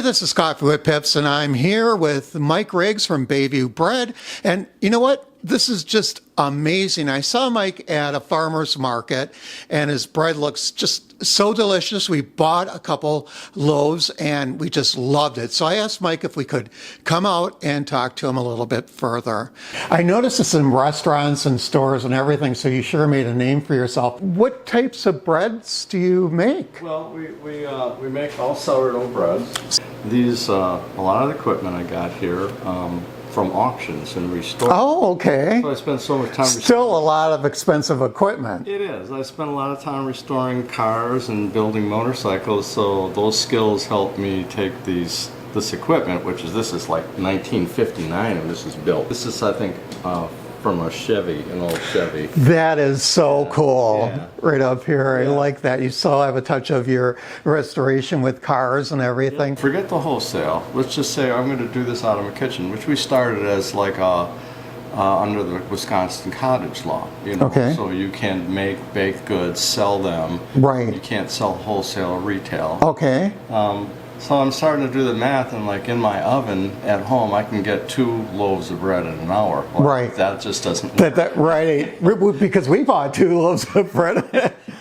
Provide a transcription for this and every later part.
this is Coffee with Pips, and I'm here with Mike Riggs from Bayie Bread. And you know what? This is just amazing. I saw Mike at a farmer's market, and his bread looks just so delicious. We bought a couple loaves, and we just loved it. So I asked Mike if we could come out and talk to him a little bit further. I noticed this in restaurants and stores and everything, so you sure made a name for yourself. What types of breads do you make? Well, we make all sourdough breads. These, a lot of the equipment I got here from auctions and restored. Oh, okay. So I spent so much time. Still a lot of expensive equipment. It is. I spent a lot of time restoring cars and building motorcycles, so those skills helped me take this equipment, this is like 1959 and this is built. This is, I think, from a Chevy, an old Chevy. That is so cool. Yeah. Right up here. Yeah. I like that. You still have a touch of your restoration with cars and everything. Yeah. Forget the wholesale. Let's just say I'm going to do this out of my kitchen, which we started as like under the Wisconsin cottage law. Okay. So you can make baked goods, sell them. Right. You can't sell wholesale or retail. Okay. So I'm starting to do the math, and like in my oven at home, I can get 2 loaves of bread in an hour. Well, right. That just doesn't work. Right. Because we bought 2 loaves of bread.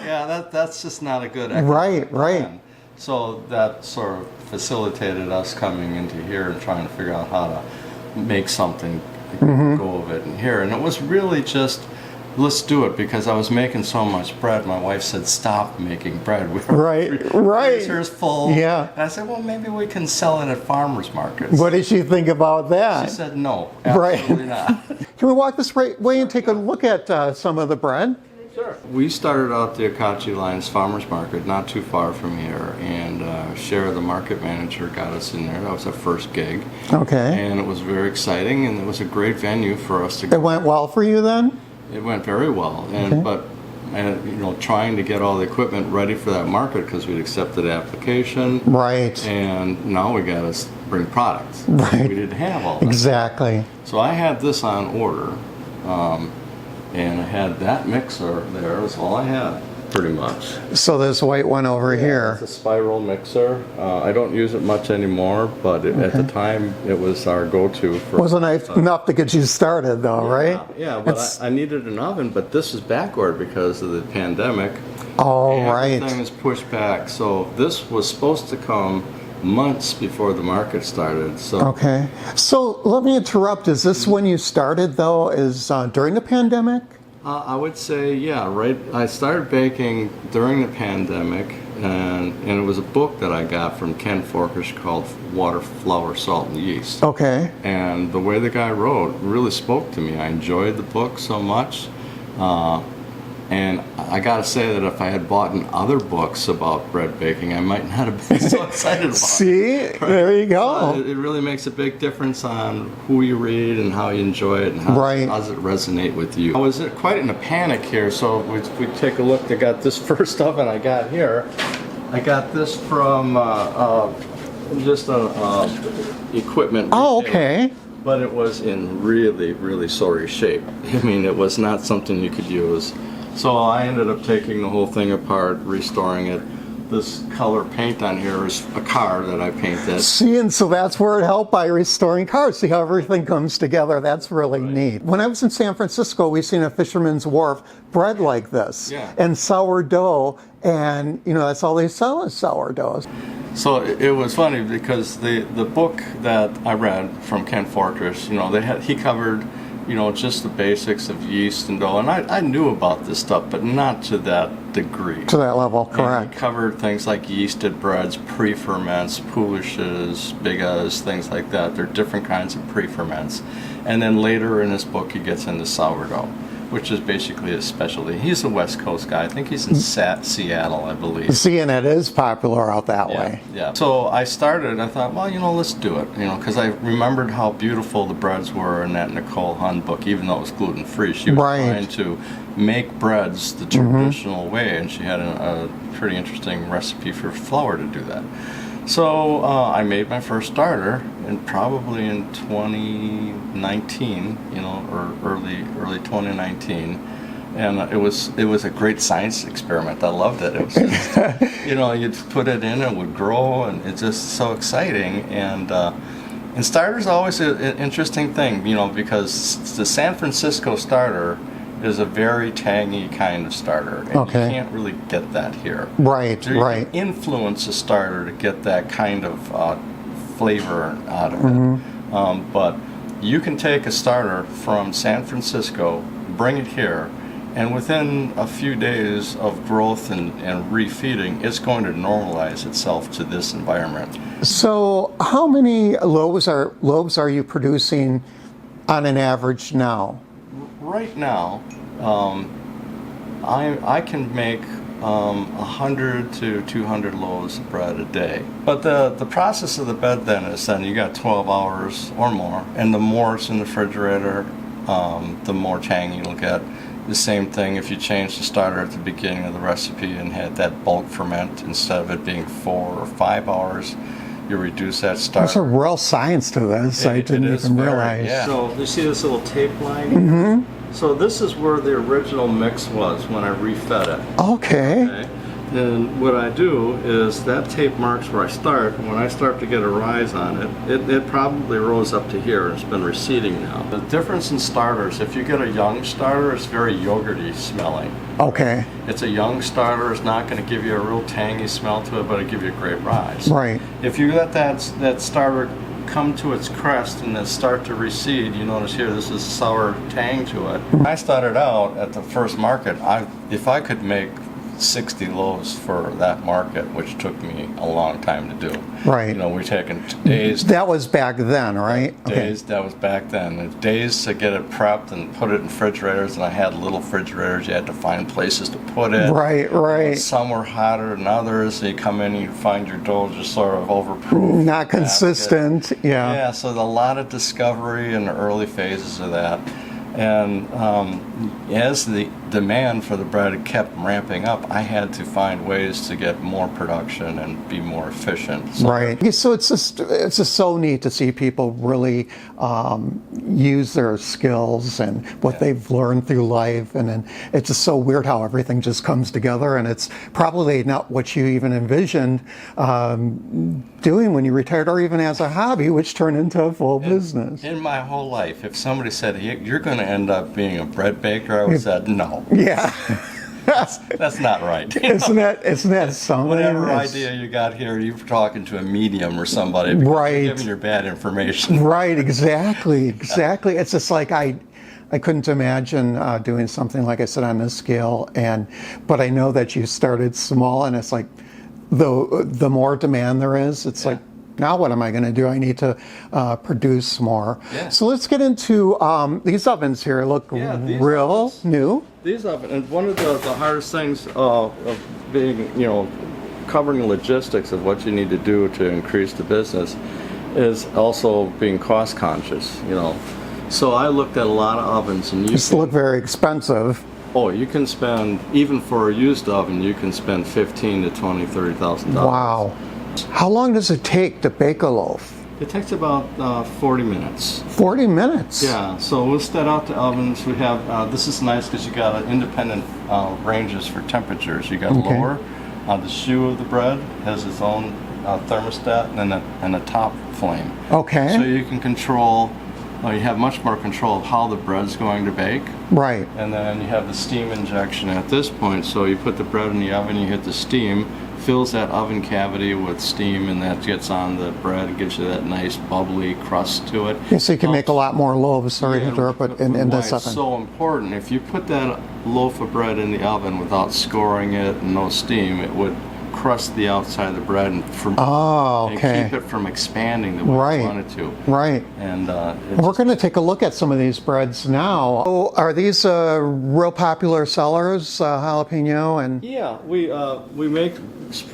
Yeah, that's just not a good Right. plan. So that sort of facilitated us coming into here and trying to figure out how to make something go of it in here. And it was really just, let's do it, because I was making so much bread. My wife said, stop making bread. Right. Freezer's full. Yeah. And I said, well, maybe we can sell it at farmers markets. What did she think about that? She said, no, absolutely not. Can we walk this way and take a look at some of the bread? Sure. We started out the Akachi Lines Farmers Market not too far from here, and Cher, the market manager, got us in there. That was our first gig. Okay. And it was very exciting, and it was a great venue for us to go. It went well for you then? It went very well, and trying to get all the equipment ready for that market, because we'd accepted the application. Right. And now we got to bring products. Right. We didn't have all that. Exactly. So I had this on order, and I had that mixer there. Was all I had, pretty much. So this white one over here. It's a spiral mixer. I don't use it much anymore, but at the time it was our go-to. Wasn't enough to get you started though, right? Yeah, but I needed an oven, but this is backward because of the pandemic. Oh, and right. Everything is pushed back. So this was supposed to come months before the market started. So okay. So let me interrupt. Is this when you started though? Is during the pandemic? I would say, yeah, right. I started baking during the pandemic, and it was a book that I got from Ken Forkish called Water, Flour, Salt, and Yeast. Okay. And the way the guy wrote really spoke to me. I enjoyed the book so much. And I got to say that if I had bought other books about bread baking, I might not have been so excited about it. See? Right? There you go. It really makes a big difference on who you read and how you enjoy it and how does it resonate with you. I was quite in a panic here, so we take a look. I got this first oven I got here. I got this from just equipment. Oh, retailer. okay. But it was in really, really sorry shape. I mean, it was not something you could use. So I ended up taking the whole thing apart, restoring it. This color paint on here is a car that I painted. See, and so that's where it helped by restoring cars. See how everything comes together. That's really neat. When I was in San Francisco, we seen a Fisherman's Wharf bread like this. Yeah. And sourdough, and that's all they sell is sourdough. So it was funny because the book that I read from Ken Forkish, he covered just the basics of yeast and dough, and I knew about this stuff, but not to that degree. To that level, correct. And he covered things like yeasted breads, pre-ferments, pouliches, bigas, things like that. There are different kinds of pre-ferments. And then later in his book, he gets into sourdough, which is basically his specialty. He's a West Coast guy. I think he's in Seattle, I believe. See, and it is popular out that way. Yeah. So I thought, well, let's do it, because I remembered how beautiful the breads were in that Nicole Hun book, even though it was gluten-free. She was trying to make breads the traditional way, and she had a pretty interesting recipe for flour to do that. So I made my first starter, and probably in 2019, or early 2019, and it was a great science experiment. I loved it. It was just, you'd put it in, it would grow, and it's just so exciting. And starter's always an interesting thing, because the San Francisco starter is a very tangy kind of starter, and you can't really get that here. Right, so you right. can influence a starter to get that kind of flavor out of it. But you can take a starter from San Francisco, bring it here, and within a few days of growth and refeeding, it's going to normalize itself to this environment. So how many loaves are you producing on an average now? Right now, I can make 100 to 200 loaves of bread a day. But the process of the bread then is you got 12 hours or more, and the more it's in the refrigerator, the more tangy it'll get. The same thing if you change the starter at the beginning of the recipe and had that bulk ferment, instead of it being 4 or 5 hours, you reduce that starter. There's a real science to this. I didn't even realize. Yeah. So you see this little tape line? So this is where the original mix was when I refed it. Okay. And what I do is that tape marks where I start, and when I start to get a rise on it, it probably rose up to here, and it's been receding now. The difference in starters, if you get a young starter, it's very yogurty smelling. Okay. It's a young starter, it's not going to give you a real tangy smell to it, but it'll give you a great rise. Right. If you let that starter come to its crest and then start to recede, you notice here this is sour tang to it. When I started out at the first market, if I could make 60 loaves for that market, which took me a long time to do. Right. We're taking days. That was back then, right? Days, that was back then. And days to get it prepped and put it in refrigerators, and I had little refrigerators. You had to find places to put it. Right, right. Some were hotter than others. So you come in and you find your dough just sort of overproof. Not consistent, yeah. Yeah, so a lot of discovery in the early phases of that. And as the demand for the bread kept ramping up, I had to find ways to get more production and be more efficient. Right. So it's just so neat to see people really use their skills and what they've learned through life, and then it's just so weird how everything just comes together, and it's probably not what you even envisioned doing when you retired, or even as a hobby, which turned into a full business. In my whole life, if somebody said, hey, you're going to end up being a bread baker, I would have said no. Yeah. That's not right. Isn't that something? Whatever idea you got here, you're talking to a medium or somebody. Right. You're giving your bad information. Right, exactly. It's just like I couldn't imagine doing something, like I said, on this scale. But I know that you started small, and it's like the more demand there is, it's like, now what am I going to do? I need to produce more. Yeah. So let's get into these ovens here. Look real new. These ovens, and one of the hardest things of being, covering the logistics of what you need to do to increase the business is also being cost conscious, So I looked at a lot of ovens, and These look very expensive. Oh, you can spend, even for a used oven, you can spend $15,000 to $20,000, $30,000. Wow. How long does it take to bake a loaf? It takes about 40 minutes. 40 minutes? Yeah, so we'll set out the ovens. We have, this is nice because you got independent ranges for temperatures. You got lower, the shoe of the bread has its own thermostat, and a top flame. Okay. So you can control, you have much more control of how the bread's going to bake. Right. And then you have the steam injection at this point. So you put the bread in the oven, you hit the steam, fills that oven cavity with steam, and that gets on the bread and gives you that nice bubbly crust to it. Yeah, so you can make a lot more loaves, sorry to interrupt, but in this oven. It's so important. If you put that loaf of bread in the oven without scoring it and no steam, it would crust the outside of the bread and keep it from expanding the way you want it to. Right. And we're going to take a look at some of these breads now. So are these real popular sellers, jalapeno and? Yeah, we make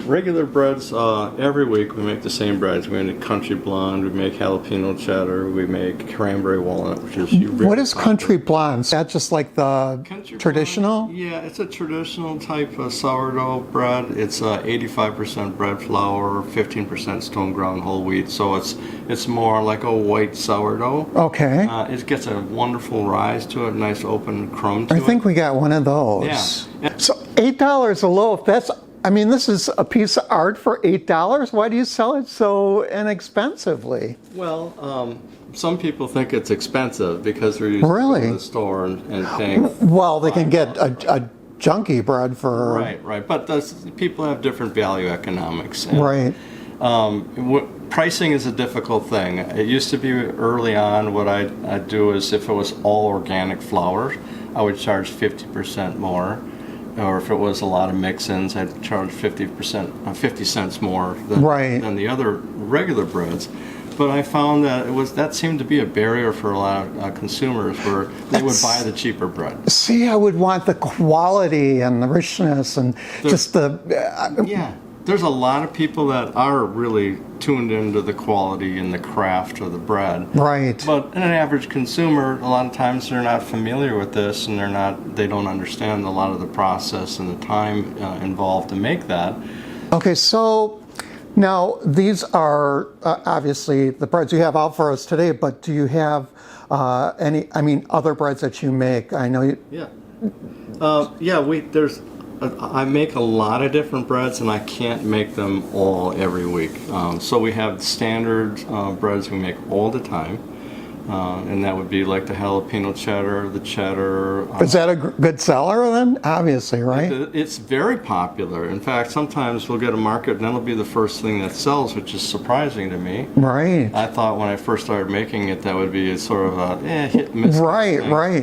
regular breads every week. We make the same breads. We make country blonde. We make jalapeno cheddar. We make cranberry walnut, which is what is country blonde? Is that just like the traditional? Blonde, yeah, it's a traditional type of sourdough bread. It's 80% 85% bread flour, 15% stone ground whole wheat. So it's more like a white sourdough. Okay. It gets a wonderful rise to it, nice open crumb to it. I think we got one of those. Yeah. So $8 a loaf, this is a piece of art for $8. Why do you sell it so inexpensively? Well, some people think it's expensive because they're used to going to the store and paying. Well, they can get a junky bread for... Right. But people have different value economics. And, right. Pricing is a difficult thing. It used to be early on, what I'd do is if it was all organic flour, I would charge 50% more. Or if it was a lot of mix-ins, I'd charge 50 cents more than the other regular breads. But I found that seemed to be a barrier for a lot of consumers, where they would buy the cheaper bread. See, I would want the quality and the richness and Yeah, there's a lot of people that are really tuned into the quality and the craft of the bread. Right. But an average consumer, a lot of times they're not familiar with this, and they don't understand a lot of the process and the time involved to make that. Okay, so now these are obviously the breads you have out for us today, but do you have other breads that you make? I know you... I make a lot of different breads, and I can't make them all every week. So we have standard breads we make all the time, and that would be like the jalapeno cheddar, the cheddar. Is that a good seller then? Obviously, right? It's very popular. In fact, sometimes we'll get a market, and that'll be the first thing that sells, which is surprising to me. Right. I thought when I first started making it, that would be sort of a hit and miss. Right,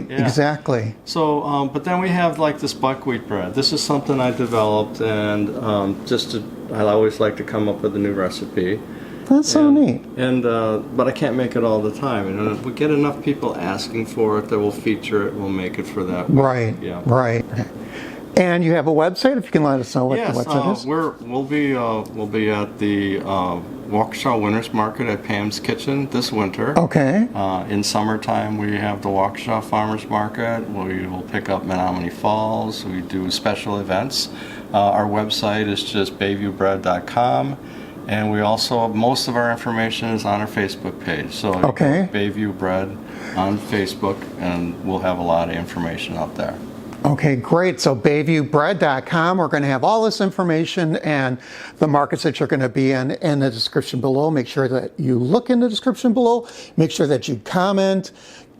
Yeah. exactly. So, but then we have like this buckwheat bread. This is something I developed, and I always like to come up with a new recipe. That's so neat. And but I can't make it all the time. And if we get enough people asking for it, that we'll feature it. We'll make it for that week. Right. Yeah. Right. And you have a website, if you can let us know what the website is. We'll be at the Waukesha Winners Market at Pam's Kitchen this winter. Okay. In summertime, we have the Waukesha Farmers Market. We will pick up Menominee Falls. We do special events. Our website is just bayviewbread.com. And we also, most of our information is on our Facebook page. So Bayview Bread on Facebook, and we'll have a lot of information out there. Okay, great. So bayviewbread.com, we're going to have all this information and the markets that you're going to be in the description below. Make sure that you look in the description below. Make sure that you comment.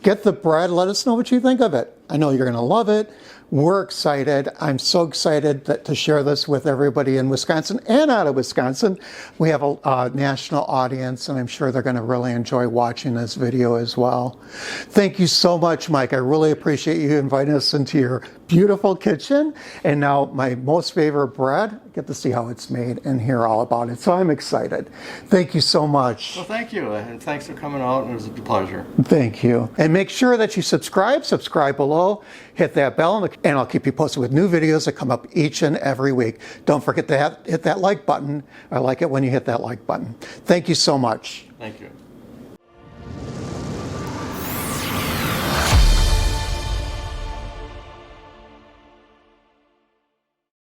Get the bread. Let us know what you think of it. I know you're going to love it. We're excited. I'm so excited to share this with everybody in Wisconsin and out of Wisconsin. We have a national audience, and I'm sure they're going to really enjoy watching this video as well. Thank you so much, Mike. I really appreciate you inviting us into your beautiful kitchen. And now my most favorite bread, get to see how it's made and hear all about it. So I'm excited. Thank you so much. Well, thank you. And thanks for coming out. It was a pleasure. Thank you. And make sure that you subscribe below, hit that bell, and I'll keep you posted with new videos that come up each and every week. Don't forget to hit that like button. I like it when you hit that like button. Thank you so much. Thank you.